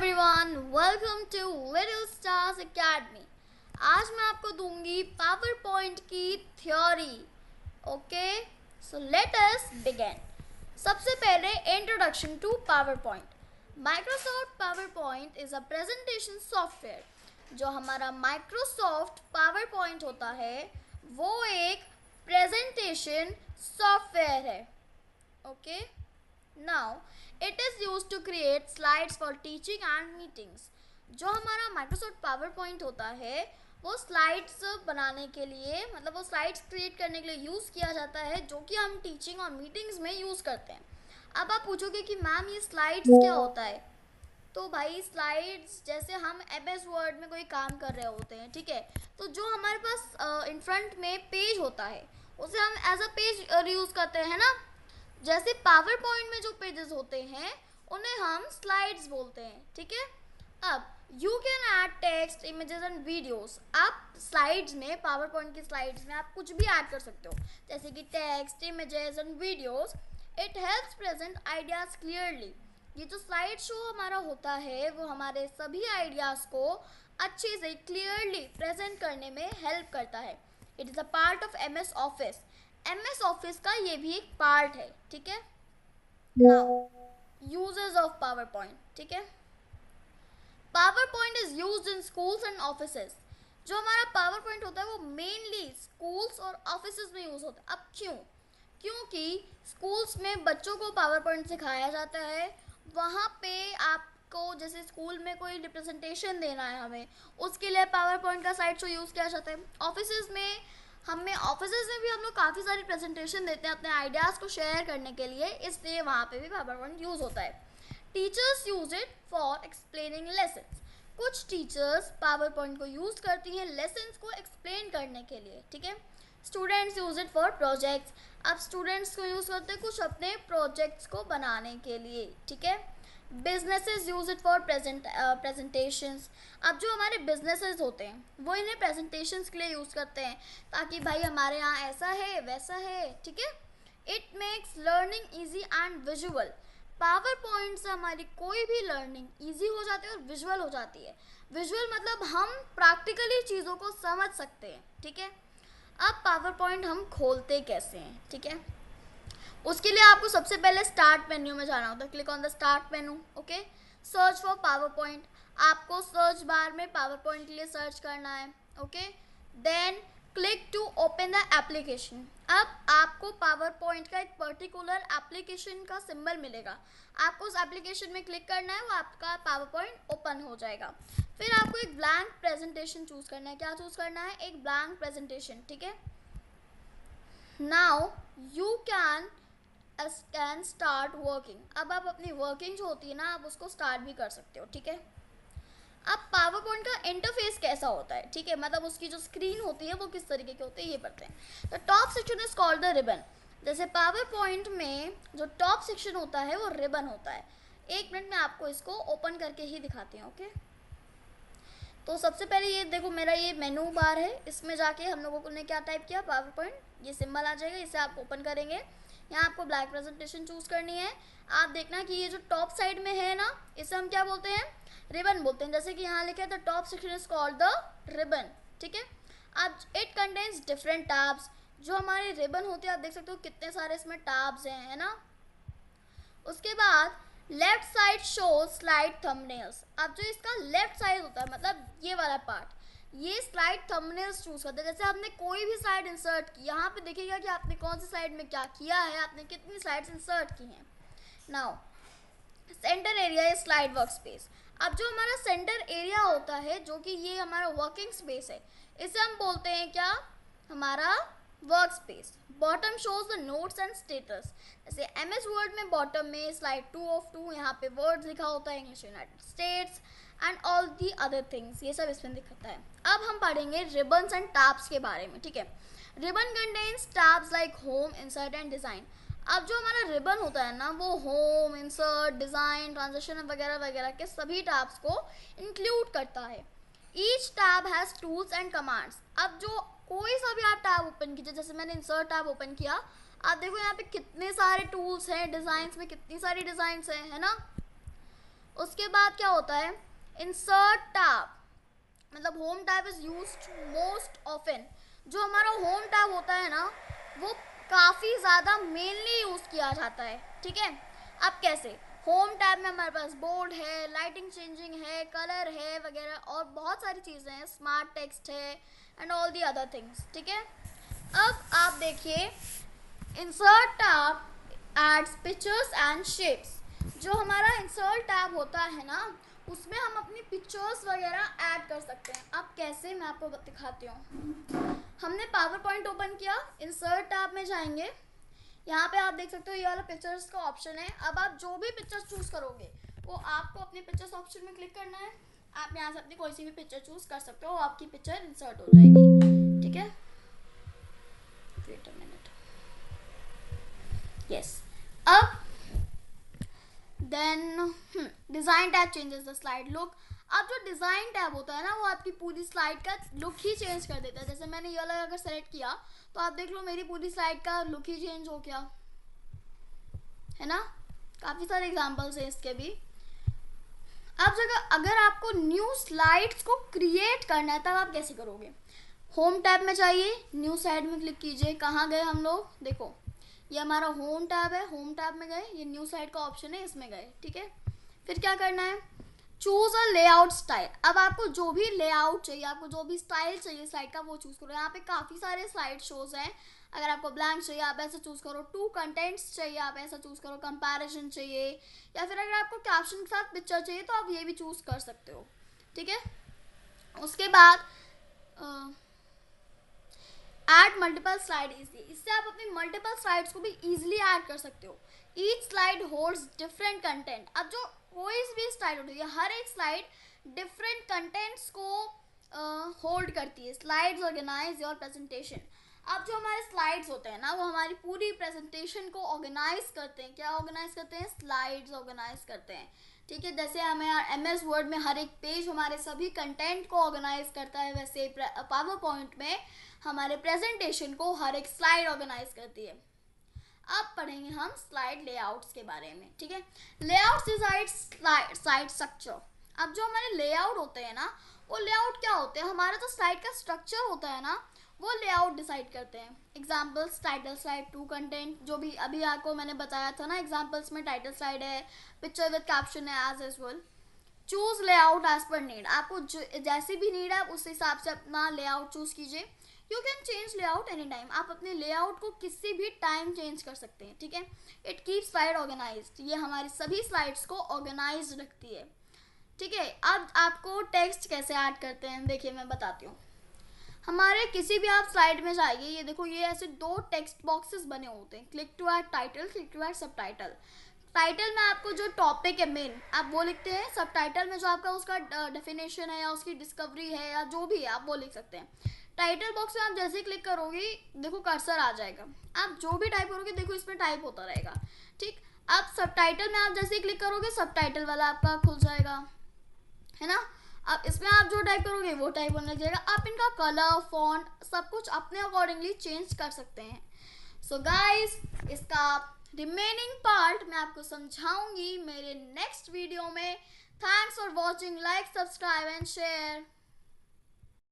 Everyone, welcome to little stars academy. आज मैं आपको दूंगी पावर पॉइंट की थ्योरी। Okay, so let us begin. सबसे पहले introduction to power point. Microsoft power point is a presentation software. जो हमारा माइक्रोसॉफ्ट पावर पॉइंट होता है वो एक प्रेजेंटेशन सॉफ्टवेयर है। Okay, now it is use to create slides for teaching and meetings. जो हमारा माइक्रोसॉफ्ट पावर पॉइंट होता है वो स्लाइड्स बनाने के लिए, मतलब वो स्लाइड्स क्रिएट करने के लिए यूज़ किया जाता है, जो कि हम टीचिंग और मीटिंग्स में यूज़ करते हैं। अब आप पूछोगे कि मैम ये स्लाइड्स क्या होता है। तो भाई स्लाइड्स, जैसे हम MS वर्ड में कोई काम कर रहे होते हैं, ठीक है, तो जो हमारे पास इन फ्रंट में पेज होता है उसे हम एज अ पेज यूज़ करते हैं ना। जैसे पावर पॉइंट में जो पेजेस होते हैं उन्हें हम स्लाइड्स बोलते हैं, ठीक है। अब you can add text, images and videos. आप स्लाइड्स में, पावर पॉइंट की स्लाइड्स में आप कुछ भी ऐड कर सकते हो, जैसे कि text, images and videos. It helps present ideas clearly. ये जो स्लाइड शो हमारा होता है वो हमारे सभी आइडियाज़ को अच्छे से क्लियरली प्रेजेंट करने में हेल्प करता है। It is a part of MS office. MS office का ये भी एक पार्ट है, ठीक है। Now uses of power point, ठीक है। Power point is used in schools and offices. जो हमारा पावर पॉइंट होता है वो मेनली स्कूल्स और ऑफिसेस में यूज होता है। अब क्यों? क्योंकि स्कूल्स में बच्चों को पावर पॉइंट सिखाया जाता है। वहाँ पे आपको, जैसे स्कूल में कोई रिप्रेजेंटेशन देना है हमें, उसके लिए पावर पॉइंट का स्लाइड शो यूज़ किया जाता है। ऑफिसेज में भी हम लोग काफ़ी सारी प्रेजेंटेशन देते हैं अपने आइडियाज़ को शेयर करने के लिए, इसलिए वहाँ पे भी पावर पॉइंट यूज़ होता है। Teachers use it for explaining lessons. कुछ टीचर्स पावर पॉइंट को यूज़ करती हैं लेसन्स को एक्सप्लेन करने के लिए, ठीक है। Students use it for projects. अब स्टूडेंट्स को यूज़ करते हैं कुछ अपने प्रोजेक्ट्स को बनाने के लिए, ठीक है। Businesses use it for presentations. अब जो हमारे बिजनेसेस होते हैं वो इन्हें प्रेजेंटेशंस के लिए यूज़ करते हैं, ताकि भाई हमारे यहाँ ऐसा है वैसा है, ठीक है। It makes learning easy and visual. Power point से हमारी कोई भी लर्निंग ईजी हो जाती है और विजुअल हो जाती है। विजुअल मतलब हम प्रैक्टिकली चीज़ों को समझ सकते हैं, ठीक है। अब पावर पॉइंट हम खोलते कैसे हैं, ठीक है। उसके लिए आपको सबसे पहले स्टार्ट मेन्यू में जाना होता है। Click on the start menu. Okay, search for power point. आपको सर्च बार में पावर पॉइंट के लिए सर्च करना है। Okay, then click to open the application. अब आपको पावर पॉइंट का एक पर्टिकुलर एप्लीकेशन का सिंबल मिलेगा, आपको उस एप्लीकेशन में क्लिक करना है, वो आपका पावर पॉइंट ओपन हो जाएगा। फिर आपको एक ब्लैंक प्रेजेंटेशन चूज़ करना है। क्या चूज़ करना है? एक ब्लैंक प्रेजेंटेशन, ठीक है। Now you can start working. अब आप अपनी वर्किंग जो होती है ना, आप उसको स्टार्ट भी कर सकते हो, ठीक है। अब पावर पॉइंट का इंटरफेस कैसा होता है, ठीक है, मतलब उसकी जो स्क्रीन होती है वो किस तरीके की होती है, ये पढ़ते हैं। तो top section is called the ribbon. जैसे पावर पॉइंट में जो टॉप सेक्शन होता है वो रिबन होता है। एक मिनट में आपको इसको ओपन करके ही दिखाती हूँ। ओके, तो सबसे पहले ये देखो, मेरा ये मेनू बार है, इसमें जाके हम लोगों ने क्या टाइप किया, पावर पॉइंट, ये सिंबल आ जाएगा, इसे आप ओपन करेंगे। यहाँ आपको ब्लैक प्रेजेंटेशन चूज़ करनी है। आप देखना कि ये जो टॉप साइड में है ना, इसे हम क्या बोलते हैं? रिबन बोलते हैं। जैसे कि यहाँ लिखा है the top section is called the ribbon, ठीक है। अब इट कंटेन्स डिफरेंट टैब्स। जो हमारे रिबन होते हैं, आप देख सकते हो कितने सारे इसमें टैब्स हैं, है ना। उसके बाद left side show slide thumbnails. अब जो इसका लेफ्ट साइड होता है, मतलब ये वाला पार्ट, ये स्लाइड थंबनेल्स चूज करते हैं। जैसे आपने कोई भी स्लाइड इंसर्ट की, यहाँ पे देखिएगा कि आपने कौन सी स्लाइड में क्या किया है, आपने कितनी स्लाइड्स इंसर्ट की हैं। नाउ सेंटर एरिया है स्लाइड वर्क स्पेस। अब जो हमारा सेंटर एरिया होता है, जो कि ये हमारा वर्किंग स्पेस है, इसे हम बोलते हैं क्या? हमारा work space. Bottom shows the notes and status. जैसे MS वर्ड में बॉटम में स्लाइड 2 ऑफ 2, यहाँ पे वर्ड्स लिखा होता है, English United states and all the other things, ये सब इसमें दिखता है। अब हम पढ़ेंगे रिबन्स एंड टैब्स के बारे में, ठीक है। Ribbon contains tabs like home, insert and design. अब जो हमारा रिबन होता है ना, वो होम, इंसर्ट, डिज़ाइन, ट्रांजिशन वगैरह वगैरह के सभी टैब्स को इंक्लूड करता है। Each tab has tools and commands. अब जो कोई सा भी आप टैब ओपन कीजिए, जैसे मैंने इंसर्ट टैब ओपन किया, आप देखो यहाँ पे कितने सारे टूल्स हैं, डिज़ाइंस में कितनी सारी डिज़ाइंस हैं, है ना। उसके बाद क्या होता है, इंसर्ट टैब, मतलब home tab is used most often. जो हमारा होम टैब होता है ना, वो काफ़ी ज़्यादा मेनली यूज़ किया जाता है, ठीक है। अब कैसे, होम टैब में हमारे पास बोर्ड है, लाइटिंग चेंजिंग है, कलर है वगैरह और बहुत सारी चीज़ें हैं, स्मार्ट टेक्स्ट है and all the other things, ठीक है। अब आप देखिए, insert tab adds pictures and shapes. जो हमारा इंसर्ट टैब होता है ना, उसमें हम अपनी पिक्चर्स वगैरह ऐड कर सकते हैं। अब कैसे, मैं आपको दिखाती हूँ। हमने पावर पॉइंट ओपन किया, इंसर्ट टैब में जाएंगे, यहाँ पे आप देख सकते हो ये वाला पिक्चर्स का ऑप्शन है। अब आप जो भी पिक्चर्स चूज करोगे वो आपको अपने पिक्चर्स ऑप्शन में क्लिक करना है। आप यहाँ से अपनी कोई सी भी पिक्चर चूज कर सकते हो, आपकी पिक्चर इंसर्ट हो जाएगी, ठीक है। Wait a minute, yes. अब then design tab changes the slide look. अब जो डिज़ाइन टैब होता है ना, वो आपकी पूरी स्लाइड का लुक ही चेंज कर देता है। जैसे मैंने ये वाला अगर सेलेक्ट किया तो आप देख लो मेरी पूरी स्लाइड का लुक ही चेंज हो गया, है ना। काफ़ी सारे एग्जांपल्स हैं इसके भी। अब जगह अगर आपको न्यू स्लाइड्स को क्रिएट करना है तब आप कैसे करोगे, होम टैब में जाइए, न्यू स्लाइड में क्लिक कीजिए। कहाँ गए हम लोग, देखो ये हमारा होम टैब है, होम टैब में गए, ये न्यू स्लाइड का ऑप्शन है, इसमें गए, ठीक है। फिर क्या करना है, चूज अ लेआउट स्टाइल। अब आपको जो भी लेआउट चाहिए, आपको जो भी स्टाइल चाहिए स्लाइड का, वो चूज करो। यहाँ पे काफ़ी सारे स्लाइड शोज हैं। अगर आपको ब्लैंक चाहिए आप ऐसा चूज करो, टू कंटेंट्स चाहिए आप ऐसा चूज करो, कंपैरिजन चाहिए, या फिर अगर आपको कैप्शन के साथ पिक्चर चाहिए तो आप ये भी चूज कर सकते हो, ठीक है। उसके बाद ऐड मल्टीपल स्लाइड इजली, इससे आप अपनी मल्टीपल स्लाइड्स को भी इजीली ऐड कर सकते हो। Each slide holds different content. अब जो कोई भी स्लाइड होती है, हर एक स्लाइड डिफरेंट कंटेंट्स को होल्ड करती है। Slides organise your presentation. अब जो हमारे स्लाइड्स होते हैं ना, वो हमारी पूरी प्रेजेंटेशन को ऑर्गेनाइज करते हैं। क्या ऑर्गेनाइज करते हैं, स्लाइड्स ऑर्गेनाइज करते हैं, ठीक है। जैसे हमें MS वर्ड में हर एक पेज हमारे सभी कंटेंट को ऑर्गेनाइज करता है, वैसे पावर पॉइंट में हमारे प्रेजेंटेशन को हर एक स्लाइड ऑर्गेनाइज करती है। अब पढ़ेंगे हम स्लाइड लेआउट्स के बारे में, ठीक है। Layouts decide slide structure. अब जो हमारे लेआउट होते हैं ना, वो लेआउट क्या होते हैं, हमारा जो स्लाइड का स्ट्रक्चर होता है ना, वो लेआउट डिसाइड करते हैं। Examples, title slide, two content, जो भी अभी आपको मैंने बताया था ना एग्जाम्पल्स में, टाइटल स्लाइड है, पिक्चर विद कैप्शन है as usual. Choose layout as per need. आपको जैसी भी नीड है उस हिसाब से अपना लेआउट चूज कीजिए। You can change layout any time. आप अपने लेआउट को किसी भी टाइम चेंज कर सकते हैं, ठीक है। इट कीप स्लाइड ऑर्गेनाइज्ड, ये हमारी सभी स्लाइड्स को ऑर्गेनाइज्ड रखती है, ठीक है। अब आपको टेक्स्ट कैसे ऐड करते हैं, देखिए मैं बताती हूँ। हमारे किसी भी आप स्लाइड में जाइए, ये देखो ये ऐसे दो टेक्स्ट बॉक्सेस बने होते हैं, click to add title, click to add subtitle. Title में आपको जो टॉपिक है मेन आप वो लिखते हैं, सब टाइटल में जो आपका उसका डेफिनेशन है या उसकी डिस्कवरी है या जो भी है आप वो लिख सकते हैं। टाइटल बॉक्स में आप जैसे ही क्लिक करोगे देखो कर्सर आ जाएगा, आप जो भी टाइप करोगे देखो इसमें टाइप होता रहेगा, ठीक। अब सब टाइटल में आप जैसे ही क्लिक करोगे सब टाइटल वाला आपका खुल जाएगा, है ना। अब इसमें आप जो टाइप करोगे वो टाइप होने लग जाएगा। आप इनका कलर, फॉन्ट सब कुछ अपने अकॉर्डिंगली चेंज कर सकते हैं। सो गाइस, इसका रिमेनिंग पार्ट मैं आपको समझाऊंगी मेरे नेक्स्ट वीडियो में। Thanks for watching, like, subscribe and share.